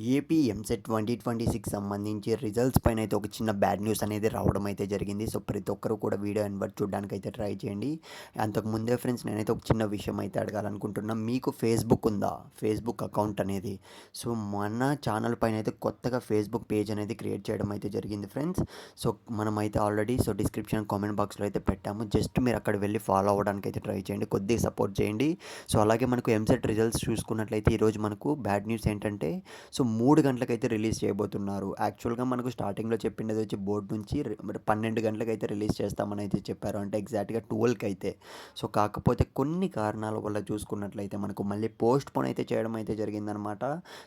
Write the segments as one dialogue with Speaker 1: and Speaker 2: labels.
Speaker 1: AP EAMCET 2026 సంబంధించి results పైన అయితే ఒక చిన్న బ్యాడ్ న్యూస్ అనేది రావడం అయితే జరిగింది. సో, ప్రతి ఒక్కరు కూడా వీడియో ఎండ్ వరకు చూడడానికైతే ట్రై చేయండి. అంతకు ముందే ఫ్రెండ్స్ నేనైతే ఒక చిన్న విషయం అయితే అడగాలనుకుంటున్నా. మీకు ఫేస్‌బుక్ ఉందా? ఫేస్‌బుక్ అకౌంట్ అనేది. సో, మన ఛానల్ పైన అయితే కొత్తగా ఫేస్‌బుక్ పేజ్ అనేది క్రియేట్ చేయడం అయితే జరిగింది ఫ్రెండ్స్. సో, మనమైతే ఆల్రెడీ డిస్క్రిప్షన్, కామెంట్ బాక్స్‌లో అయితే పెట్టాము. జస్ట్ మీరు అక్కడ వెళ్లి ఫాలో అవ్వడానికైతే ట్రై చేయండి. కొద్దిగా సపోర్ట్ చేయండి. సో, అలాగే మనకు ఎంసెట్ రిజల్ట్స్ చూసుకున్నట్లయితే ఈరోజు మనకు బ్యాడ్ న్యూస్ ఏంటంటే 3 గంటలకైతే రిలీజ్ చేయబోతున్నారు. యాక్చువల్‌గా మనకు స్టార్టింగ్‌లో చెప్పిండేది వచ్చి బోర్డ్ నుంచి మరి 12 గంటలకైతే రిలీజ్ చేస్తామని అయితే చెప్పారు. అంటే ఎగ్జాక్ట్‌గా 12కి అయితే. సో, కాకపోతే కొన్ని కారణాల వల్ల చూసుకున్నట్లయితే మనకు మళ్ళీ పోస్ట్‌పోన్ అయితే చేయడం అయితే జరిగిందనమాట.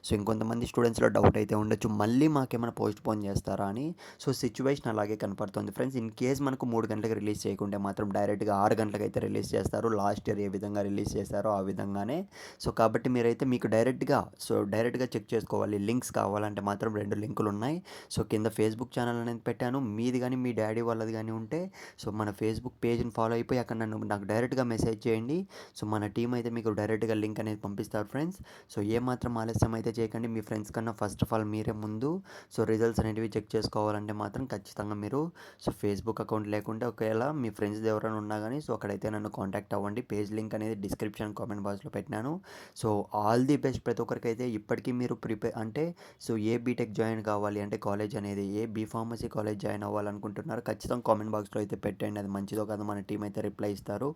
Speaker 1: సో, ఇంకొంతమంది స్టూడెంట్స్‌లో డౌట్ అయితే ఉండొచ్చు. మళ్ళీ మాకేమైనా పోస్ట్‌పోన్ చేస్తారా అని. సో, సిట్యుయేషన్ అలాగే కనపడుతుంది ఫ్రెండ్స్. ఇన్ కేస్ మనకు 3 గంటలకు రిలీజ్ చేయకుంటే మాత్రం డైరెక్ట్‌గా 6 గంటలకైతే రిలీజ్ చేస్తారు. లాస్ట్ ఇయర్ ఏ విధంగా రిలీజ్ చేశారో ఆ విధంగానే. సో, కాబట్టి మీరైతే మీకు డైరెక్ట్‌గా చెక్ చేసుకోవాలి. లింక్స్ కావాలంటే మాత్రం 2 లింకులున్నాయి. సో, కింద ఫేస్‌బుక్ ఛానల్ అనేది పెట్టాను. మీది గాని, మీ డ్యాడీ వాళ్ళది గాని ఉంటే సో, మన ఫేస్‌బుక్ పేజ్‌ని ఫాలో అయిపోయి అక్కడ నాకు డైరెక్ట్‌గా మెసేజ్ చేయండి. సో, మన టీమ్ అయితే మీకు డైరెక్ట్‌గా లింక్ అనేది పంపిస్తారు ఫ్రెండ్స్. సో, ఏమాత్రం ఆలస్యం అయితే చేయకండి. మీ ఫ్రెండ్స్ కన్నా ఫస్ట్ ఆఫ్ ఆల్ మీరే ముందు రిజల్ట్స్ అనేటివి చెక్ చేసుకోవాలంటే మాత్రం ఖచ్చితంగా మీరు ఫేస్‌బుక్ అకౌంట్ లేకుంటే ఒకవేళ మీ ఫ్రెండ్స్‌ది ఎవరైనా ఉన్నా గాని అక్కడైతే నన్ను కాంటాక్ట్ అవ్వండి. పేజ్ లింక్ అనేది డిస్క్రిప్షన్, కామెంట్ బాక్స్‌లో పెట్టినాను. సో, ఆల్ ది బెస్ట్ ప్రతి ఒక్కరికైతే. ఇప్పటికీ మీరు అంటే ఏ బీటెక్ జాయిన్ కావాలి అంటే కాలేజ్ అనేది ఏ ఫార్మసీ కాలేజ్ జాయిన్ అవ్వాలనుకుంటున్నారో ఖచ్చితంగా కామెంట్ బాక్స్లో అయితే పెట్టండి. అది మంచిదో కాదో మన టీం అయితే రిప్లై ఇస్తారు.